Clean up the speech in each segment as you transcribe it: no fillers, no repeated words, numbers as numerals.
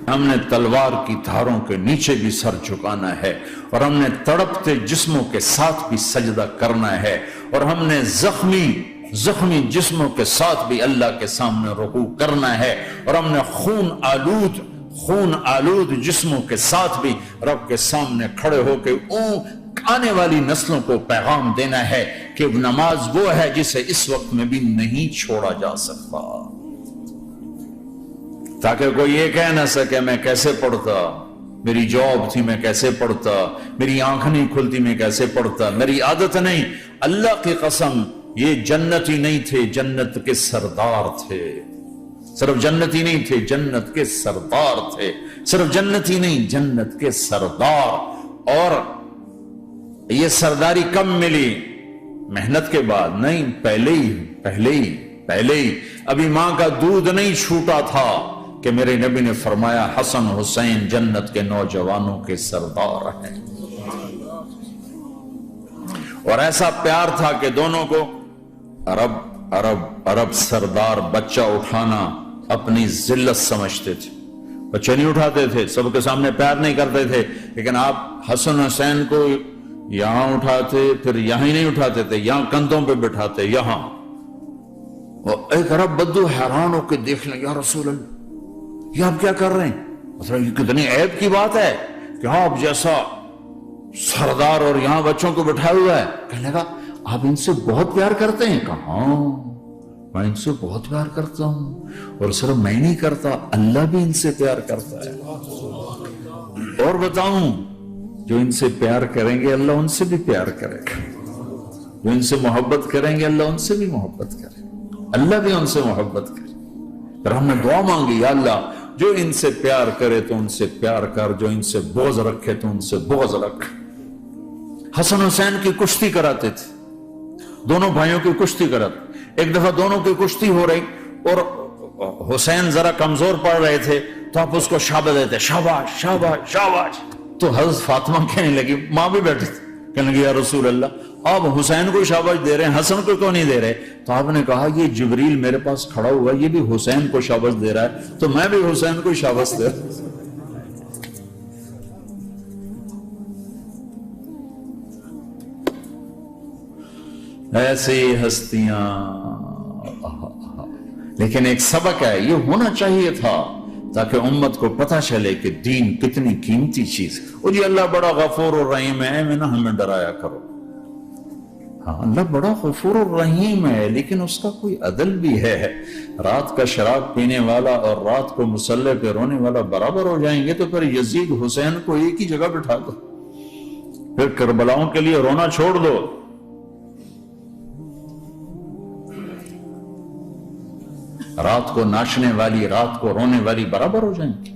ہم نے تلوار کی دھاروں کے نیچے بھی سر جھکانا ہے، اور ہم نے تڑپتے جسموں کے ساتھ بھی سجدہ کرنا ہے، اور ہم نے زخمی جسموں کے ساتھ بھی اللہ کے سامنے رکوع کرنا ہے، اور ہم نے خون آلود جسموں کے ساتھ بھی رب کے سامنے کھڑے ہو کے آنے والی نسلوں کو پیغام دینا ہے کہ نماز وہ ہے جسے اس وقت میں بھی نہیں چھوڑا جا سکتا، تاکہ کوئی یہ کہہ نہ سکے میں کیسے پڑھتا، میری جاب تھی میں کیسے پڑھتا، میری آنکھ نہیں کھلتی میں کیسے پڑھتا، میری عادت نہیں۔ اللہ کی قسم یہ جنتی نہیں تھے، جنت کے سردار تھے، صرف جنتی نہیں تھے، جنت کے سردار تھے، صرف جنتی نہیں، جنت کے سردار۔ اور یہ سرداری کب ملی؟ محنت کے بعد نہیں، پہلے ہی ابھی ماں کا دودھ نہیں چھوٹا تھا کہ میرے نبی نے فرمایا حسن حسین جنت کے نوجوانوں کے سردار ہیں، اور ایسا پیار تھا کہ دونوں کو عرب سردار بچہ اٹھانا اپنی ذلت سمجھتے تھے، بچے نہیں اٹھاتے تھے، سب کے سامنے پیار نہیں کرتے تھے، لیکن آپ حسن حسین کو یہاں اٹھاتے، پھر یہاں ہی نہیں اٹھاتے تھے، یہاں کندھوں پہ بٹھاتے، یہاں۔ اور ایک عرب بدو حیران ہو کے دیکھ لیں، یا رسول اللہ یہ آپ کیا کر رہے ہیں؟ مطلب یہ کتنی عیب کی بات ہے کہ آپ جیسا سردار اور یہاں بچوں کو بٹھایا ہوا ہے۔ کہنے لگا آپ ان سے بہت پیار کرتے ہیں؟ کہا ہاں میں ان سے بہت پیار کرتا ہوں، اور صرف میں نہیں کرتا، اللہ بھی ان سے پیار کرتا ہے۔ اور بتاؤں، جو ان سے پیار کریں گے اللہ ان سے بھی پیار کرے گا، جو ان سے محبت کریں گے اللہ ان سے بھی محبت کرے گا، اللہ بھی ان سے محبت کرے۔ پھر ہم نے دعا مانگی، یا اللہ جو ان سے پیار کرے تو ان سے پیار کر، جو ان سے بغض رکھے تو ان سے بغض رکھ۔ حسن حسین کی کشتی کراتے تھے، دونوں بھائیوں کی کشتی کراتے۔ ایک دفعہ دونوں کی کشتی ہو رہی اور حسین ذرا کمزور پڑ رہے تھے تو آپ اس کو شاباش دیتے، شاباش شاباش شاباش۔ تو حضرت فاطمہ کہنے لگی، ماں بھی بیٹھی تھی، کہنے لگی یا رسول اللہ آپ حسین کو شاباش دے رہے ہیں، حسن کو کیوں نہیں دے رہے؟ تو آپ نے کہا یہ جبریل میرے پاس کھڑا ہوا یہ بھی حسین کو شاباش دے رہا ہے تو میں بھی حسین کو شاباش دے رہا ہوں۔ ایسی ہستیاں، لیکن ایک سبق ہے، یہ ہونا چاہیے تھا تاکہ امت کو پتہ چلے کہ دین کتنی قیمتی چیز ہے۔ اور یہ اللہ بڑا غفور اور رحیم ہے، میں نہ ہمیں ڈرایا کرو۔ ہاں اللہ بڑا غفور اور رحیم ہے، لیکن اس کا کوئی عدل بھی ہے۔ رات کا شراب پینے والا اور رات کو مصلی پہ رونے والا برابر ہو جائیں گے تو پھر یزید حسین کو ایک ہی جگہ بٹھا دو، پھر کربلاؤں کے لیے رونا چھوڑ دو۔ رات کو ناچنے والی رات کو رونے والی برابر ہو جائیں گے،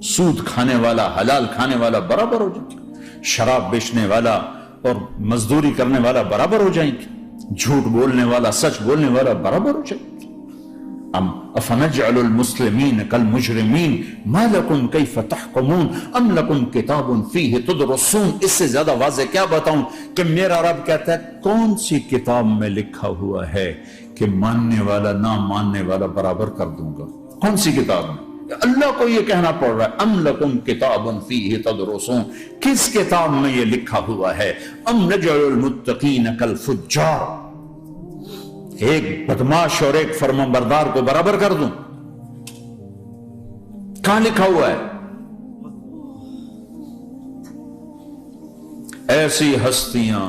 سود کھانے والا حلال کھانے والا برابر ہو جائیں گے، شراب بیچنے والا اور مزدوری کرنے والا برابر ہو جائیں گے، جھوٹ بولنے والا سچ بولنے والا برابر ہو جائیں گے۔ افنجعل المسلمین کالمجرمین ما لکم کیف تحکمون ام لکم کتاب فیہ تدرسون۔ اس سے زیادہ واضح کیا بتاؤں کہ میرا رب کہتا ہے کون سی کتاب میں لکھا ہوا ہے کہ ماننے والا نہ ماننے والا برابر کر دوں گا؟ کون سی کتاب میں؟ اللہ کو یہ کہنا پڑ رہا ہے ام لکم کتاب فیہ تدرسون، کس کتاب میں یہ لکھا ہوا ہے؟ ام نجعل المتقین کالفجار، ایک بدماش اور ایک فرمانبردار کو برابر کر دوں؟ کہاں لکھا ہوا ہے؟ ایسی ہستیاں،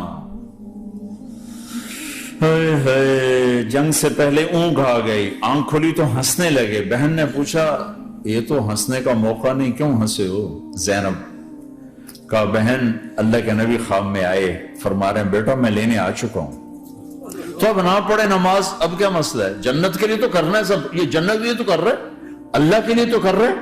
جنگ سے پہلے اونگ آ گئی، آنکھ کھلی تو ہنسنے لگے۔ بہن نے پوچھا یہ تو ہنسنے کا موقع نہیں، کیوں ہنسے ہو؟ زینب کہا بہن اللہ کے نبی خواب میں آئے، فرما رہے ہیں بیٹا میں لینے آ چکا ہوں، تو اب نہ پڑھے نماز، اب کیا مسئلہ ہے؟ جنت کے لیے تو کرنا ہے سب، یہ جنت کے لیے تو کر رہے، اللہ کے لیے تو کر رہے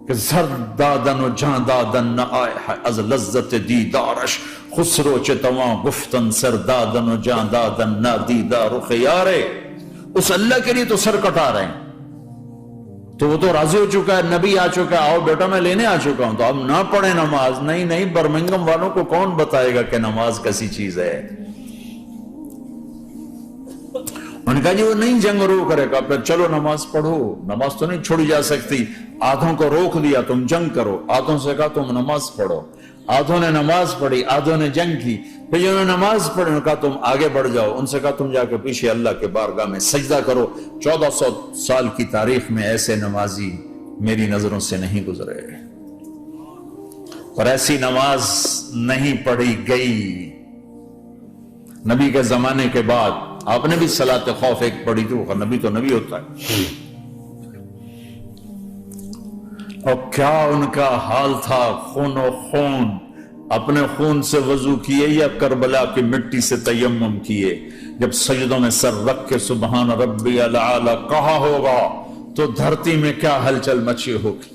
کہ زرد دادن و جان دادن نہ آئے از لذت دیدارش، خسرو چتواں گفتن سر دادن و جان دادن نہ دیدار خیارے۔ اس اللہ کے لیے تو سر کٹا رہے ہیں، تو وہ تو راضی ہو چکا ہے، نبی آ چکا ہے، آؤ بیٹا میں لینے آ چکا ہوں، تو اب نہ پڑھے نماز؟ نہیں، برمنگم والوں کو کون بتائے گا کہ نماز کیسی چیز ہے؟ انہوں نے کہا جی وہ نہیں جنگ رو کرے گا، پھر چلو نماز پڑھو، نماز تو نہیں چھوڑی جا سکتی۔ آدھوں کو روک دیا تم جنگ کرو، آدھوں سے کہا تم نماز پڑھو، آدھوں نے نماز پڑھی، آدھوں نے جنگ کی، پھر جنہوں نے نماز پڑھی انہوں نے کہا تم آگے بڑھ جاؤ، ان سے کہا تم جا کے پیچھے اللہ کے بارگاہ میں سجدہ کرو۔ 1400 سال کی تاریخ میں ایسے نمازی میری نظروں سے نہیں گزرے، اور ایسی نماز نہیں پڑھی گئی۔ نبی کے زمانے کے بعد آپ نے بھی صلاۃ خوف ایک پڑھی تھی، وہ نبی تو نبی ہوتا ہے، اور کیا ان کا حال تھا، خون و خون، اپنے خون سے وضو کیے یا کربلا کی مٹی سے تیمم کیے؟ جب سجدوں میں سر رکھ کے سبحان ربی الاعلی کہا ہوگا تو دھرتی میں کیا ہلچل مچی ہوگی۔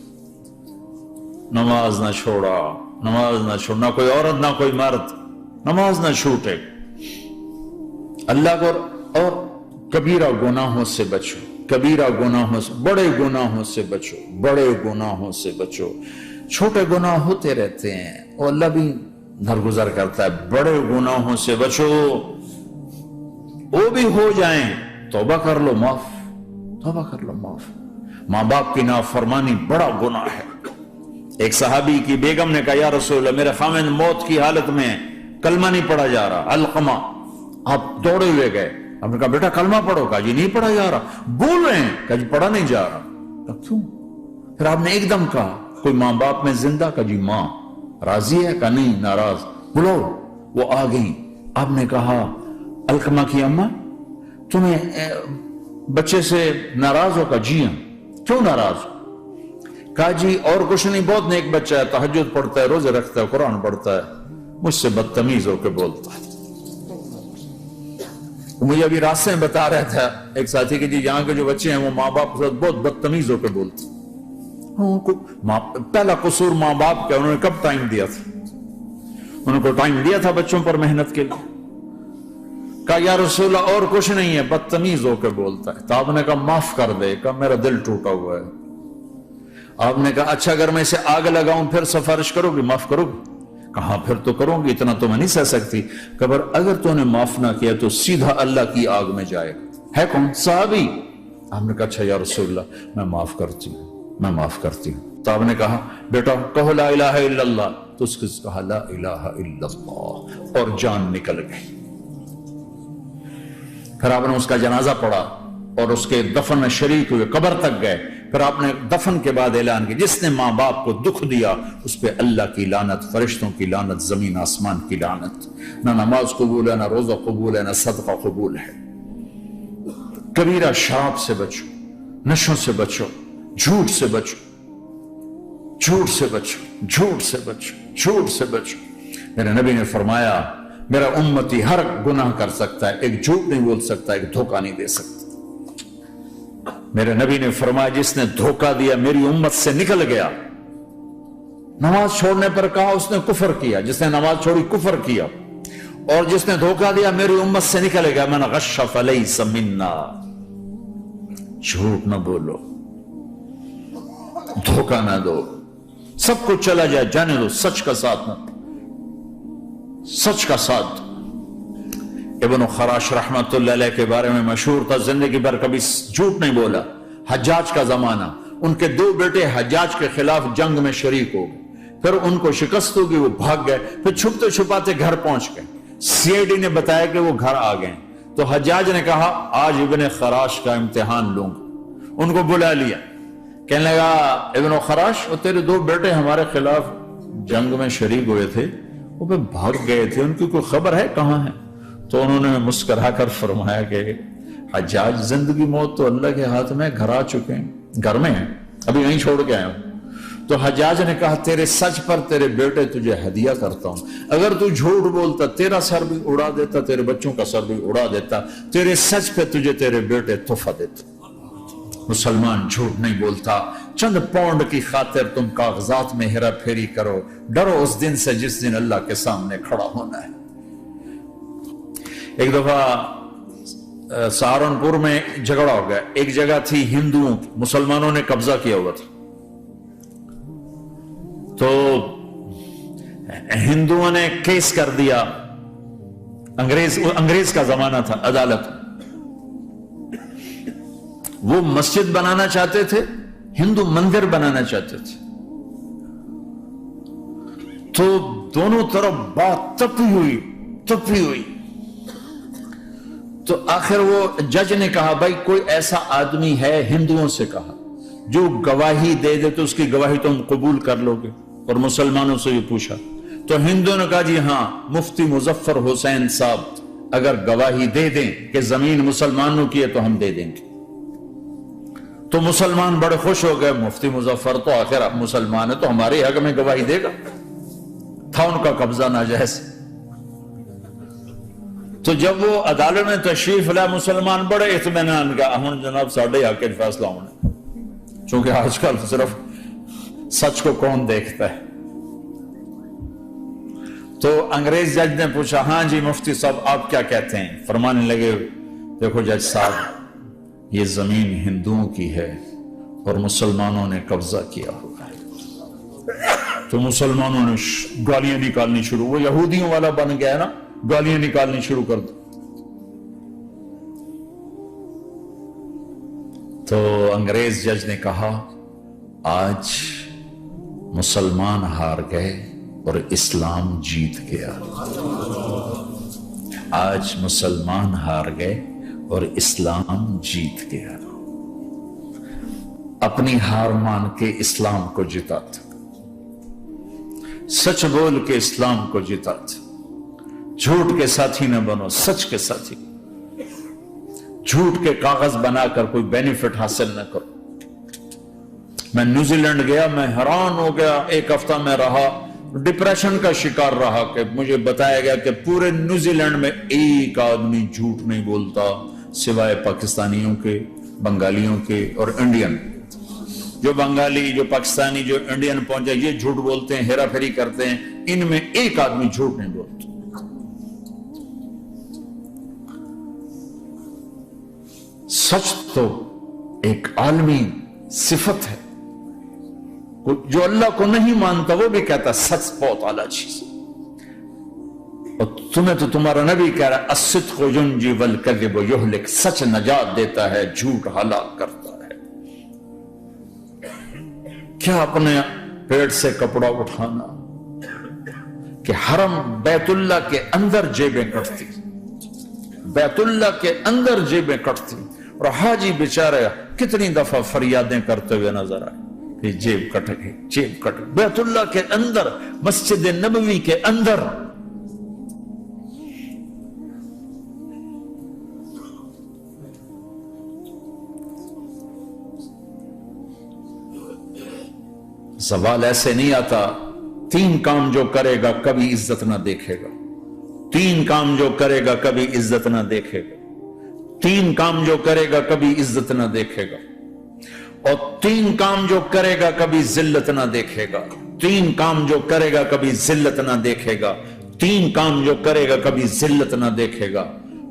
نماز نہ چھوڑا، نماز نہ چھوڑنا، کوئی عورت نہ کوئی مرد، نماز نہ چھوٹے، اللہ کو، اور کبیرہ گناہوں سے بچو، کبیرہ گناہوں سے، بڑے گناہوں سے بچو، بڑے گناہوں سے بچو۔ چھوٹے گناہ ہوتے رہتے ہیں اور اللہ بھی درگزر کرتا ہے، بڑے گناہوں سے بچو، وہ بھی ہو جائیں توبہ کر لو معاف، توبہ کر لو معاف۔ ماں باپ کی نافرمانی بڑا گناہ ہے۔ ایک صحابی کی بیگم نے کہا یا رسول اللہ میرے خاوند موت کی حالت میں کلمہ نہیں پڑھا جا رہا، علقمہ، آپ دوڑے ہوئے گئے، آپ نے کہا بیٹا کلمہ پڑھو، کہا جی نہیں پڑھا جا رہا، بول رہے ہیں، کہا جی پڑھا نہیں جا رہا، کہا کیوں؟ پھر آپ نے ایک دم کہا کوئی ماں باپ میں زندہ؟ کہا جی ماں راضی ہے؟ کہا نہیں ناراض، بلاؤ، وہ آ گئی۔ آپ نے کہا علقمہ کی اماں تمہیں بچے سے ناراض ہو؟ کہا جی ہاں۔ کیوں ناراض ہو؟ کہا جی اور کچھ نہیں، بہت نیک بچہ ہے، تہجد پڑھتا ہے، روزے رکھتا ہے، قرآن پڑھتا ہے، مجھ سے بدتمیز ہو کے بولتا ہے۔ مجھے ابھی راستے میں بتا رہا تھا ایک ساتھی کہ جی یہاں کے جو بچے ہیں وہ ماں باپ کے ساتھ بہت بدتمیز ہو کے بولتے ہیں۔ پہلا قصور ماں باپ کا، انہوں نے کب ٹائم دیا تھا؟ انہوں کو ٹائم دیا تھا بچوں پر محنت کے لیے؟ کہا یا رسول اللہ اور کچھ نہیں ہے، بدتمیز ہو کے بولتا ہے۔ تو آپ نے کہا معاف کر دے، کہا میرا دل ٹوٹا ہوا ہے۔ آپ نے کہا اچھا اگر میں اسے آگ لگاؤں پھر سفارش کرو گی، معاف کرو گی؟ کہا پھر تو کروں گی، اتنا تو میں نہیں سہ سکتی۔ کہ اگر تو نے معاف نہ کیا تو سیدھا اللہ کی آگ میں جائے گا۔ ہے کون؟ صحابی۔ آپ نے کہا اچھا یا رسول اللہ میں معاف کرتی ہوں، میں معاف کرتی ہوں۔ تو آپ نے کہا بیٹا کہو لا الہ الا اللہ، تو اس نے کہا لا الہ الا اللہ، اور جان نکل گئی۔ پھر آپ نے اس کا جنازہ پڑھا اور اس کے دفن میں شریک ہوئے، قبر تک گئے۔ پھر آپ نے دفن کے بعد اعلان کیا جس نے ماں باپ کو دکھ دیا اس پہ اللہ کی لعنت، فرشتوں کی لعنت، زمین آسمان کی لعنت۔ نہ نماز قبول ہے، نہ روزہ قبول ہے، نہ صدقہ قبول ہے۔ کبیرہ شراب سے بچو، نشوں سے بچو، جھوٹ سے بچو، جھوٹ سے بچو، جھوٹ سے بچو، جھوٹ سے بچو۔ میرے نبی نے فرمایا میرا امتی ہر گناہ کر سکتا ہے، ایک جھوٹ نہیں بول سکتا، ایک دھوکہ نہیں دے سکتا۔ میرے نبی نے فرمایا جس نے دھوکہ دیا میری امت سے نکل گیا۔ نماز چھوڑنے پر کہا اس نے کفر کیا، جس نے نماز چھوڑی کفر کیا، اور جس نے دھوکہ دیا میری امت سے نکل گیا۔ من غش فلیس منا، جھوٹ نہ بولو، دھوکہ نہ دو، سب کچھ چلا جائے جانے دو، سچ کا ساتھ نہ، سچ کا ساتھ۔ ابن خراش رحمت اللہ علیہ کے بارے میں مشہور تھا زندگی بھر کبھی جھوٹ نہیں بولا۔ حجاج کا زمانہ، ان کے 2 بیٹے حجاج کے خلاف جنگ میں شریک ہو گئے، پھر ان کو شکست ہوگی، وہ بھاگ گئے، پھر چھپتے چھپاتے گھر پہنچ گئے۔ سی آئی ڈی نے بتایا کہ وہ گھر آ گئے، تو حجاج نے کہا آج ابن خراش کا امتحان لوں گا۔ ان کو بلا لیا، کہنے لگا ابن خراش وہ تیرے 2 بیٹے ہمارے خلاف جنگ میں شریک ہوئے تھے، وہ پہ بھاگ گئے تھے، ان کی کوئی خبر ہے کہاں ہے؟ تو انہوں نے مسکرا کر فرمایا کہ حجاج زندگی موت تو اللہ کے ہاتھ میں، گھر آ چکے ہیں، گھر میں ہیں، ابھی نہیں چھوڑ کے آیا ہوں۔ تو حجاج نے کہا تیرے سچ پر تیرے بیٹے تجھے ہدیہ کرتا ہوں، اگر تو جھوٹ بولتا تیرا سر بھی اڑا دیتا، تیرے بچوں کا سر بھی اڑا دیتا، تیرے سچ پہ تجھے تیرے بیٹے تحفہ دیتے۔ مسلمان جھوٹ نہیں بولتا۔ چند پاؤنڈ کی خاطر تم کاغذات میں ہیرا پھیری کرو، ڈرو اس دن سے جس دن اللہ کے سامنے کھڑا ہونا ہے۔ ایک دفعہ سہارنپور میں جھگڑا ہو گیا، ایک جگہ تھی ہندوؤں، مسلمانوں نے قبضہ کیا ہوا تھا، تو ہندوؤں نے کیس کر دیا، انگریز کا زمانہ تھا، عدالت، وہ مسجد بنانا چاہتے تھے، ہندو مندر بنانا چاہتے تھے. تو دونوں طرف بات تپی ہوئی. تو آخر وہ جج نے کہا بھائی کوئی ایسا آدمی ہے، ہندوؤں سے کہا، جو گواہی دے دے تو اس کی گواہی تم قبول کر لو گے؟ اور مسلمانوں سے بھی پوچھا تو ہندوؤں نے کہا جی ہاں، مفتی مظفر حسین صاحب اگر گواہی دے دیں کہ زمین مسلمانوں کی ہے تو ہم دے دیں گے. تو مسلمان بڑے خوش ہو گئے، مفتی مظفر تو آخر اب مسلمان ہے تو ہمارے حق میں گواہی دے گا. تھا ان کا قبضہ ناجائز. تو جب وہ عدالت میں تشریف لائے مسلمان بڑے اطمینان کا ہن جناب ساڈے حق وچ فیصلہ ہونا، چونکہ آج کل صرف سچ کو کون دیکھتا ہے. تو انگریز جج نے پوچھا ہاں جی مفتی صاحب آپ کیا کہتے ہیں؟ فرمانے لگے دیکھو جج صاحب، یہ زمین ہندوؤں کی ہے اور مسلمانوں نے قبضہ کیا ہوا ہے. تو مسلمانوں نے گالیاں نکالنی شروع، وہ یہودیوں والا بن گیا نا، گالیاں نکالنی شروع کر دو. تو انگریز جج نے کہا آج مسلمان ہار گئے اور اسلام جیت گیا. آج مسلمان ہار گئے اور اسلام جیت گیا. اپنی ہار مان کے اسلام کو جتاتا، سچ بول کے اسلام کو جتاتا. جھوٹ کے ساتھی نہ بنو، سچ کے ساتھی. جھوٹ کے کاغذ بنا کر کوئی بینیفٹ حاصل نہ کرو. میں نیوزی لینڈ گیا، میں حیران ہو گیا. ایک ہفتہ میں رہا، ڈپریشن کا شکار رہا کہ مجھے بتایا گیا کہ پورے نیوزی لینڈ میں ایک آدمی جھوٹ نہیں بولتا سوائے پاکستانیوں کے، بنگالیوں کے اور انڈین. جو بنگالی، جو پاکستانی، جو انڈین پہنچے یہ جھوٹ بولتے ہیں، ہیرا پھیری کرتے ہیں. ان میں ایک آدمی جھوٹ نہیں بولتا. سچ تو ایک عالمی صفت ہے. جو اللہ کو نہیں مانتا وہ بھی کہتا سچ بہت اعلیٰ چیز. اور تمہیں تو تمہارا نبی کہہ رہا ہے الصدق ینجی والکذب یہلک، سچ نجات دیتا ہے، جھوٹ ہلاک کرتا ہے. کیا اپنے پیٹ سے کپڑا اٹھانا کہ حرم بیت اللہ کے اندر جیبیں کٹتی، بیت اللہ کے اندر جیبیں کٹتی. اور حاجی بیچارہ کتنی دفعہ فریادیں کرتے ہوئے نظر آئے کہ جیب کٹ گئی، جیب کٹ گئی. بیت اللہ کے اندر، مسجد نبوی کے اندر. سوال ایسے نہیں آتا 3 کام جو کرے گا کبھی عزت نہ دیکھے گا، 3 کام جو کرے گا کبھی عزت نہ دیکھے گا، 3 کام جو کرے گا کبھی عزت نہ دیکھے گا، اور 3 کام جو کرے گا کبھی ذلت نہ دیکھے گا. 3 کام جو کرے گا کبھی ذلت نہ دیکھے گا. 3 کام جو کرے گا کبھی ذلت نہ دیکھے گا.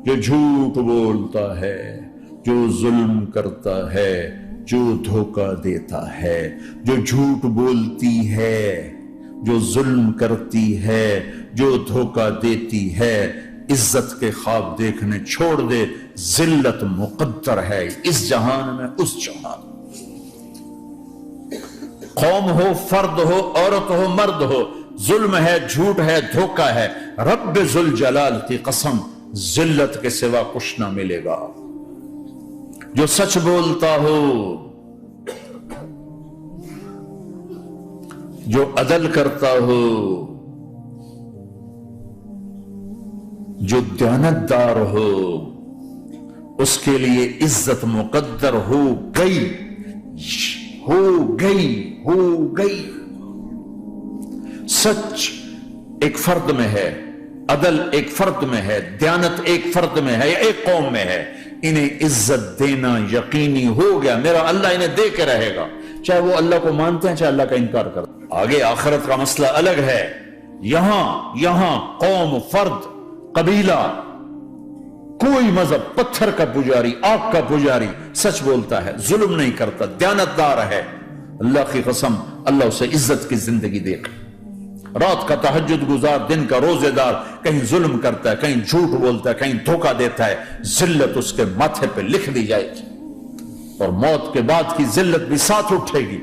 جو جھوٹ بولتا ہے، جو ظلم کرتا ہے، جو دھوکہ دیتا ہے، جو جھوٹ بولتی ہے، جو ظلم کرتی ہے، جو دھوکہ دیتی ہے، عزت کے خواب دیکھنے چھوڑ دے. ذلت مقدر ہے اس جہان میں، اس جہان. قوم ہو، فرد ہو، عورت ہو، مرد ہو، ظلم ہے، جھوٹ ہے، دھوکہ ہے، رب ذوالجلال کی قسم ذلت کے سوا کچھ نہ ملے گا. جو سچ بولتا ہو، جو عدل کرتا ہو، جو دیانتدار ہو، اس کے لیے عزت مقدر ہو گئی، ہو گئی، ہو گئی. سچ ایک فرد میں ہے، عدل ایک فرد میں ہے، دیانت ایک فرد میں ہے یا ایک قوم میں ہے. انہیں عزت دینا یقینی ہو گیا. میرا اللہ انہیں دے کے رہے گا، چاہے وہ اللہ کو مانتے ہیں چاہے اللہ کا انکار کرتے ہیں. آگے آخرت کا مسئلہ الگ ہے. یہاں قوم، فرد، قبیلہ، کوئی مذہب، پتھر کا پجاری، آگ کا پجاری سچ بولتا ہے، ظلم نہیں کرتا، دیانتدار ہے، اللہ کی قسم اللہ اسے عزت کی زندگی دے گا. رات کا تہجد گزار، دن کا روزے دار، کہیں ظلم کرتا ہے، کہیں جھوٹ بولتا ہے، کہیں دھوکہ دیتا ہے، ذلت اس کے ماتھے پہ لکھ دی جائے گی. اور موت کے بعد کی ذلت بھی ساتھ اٹھے گی.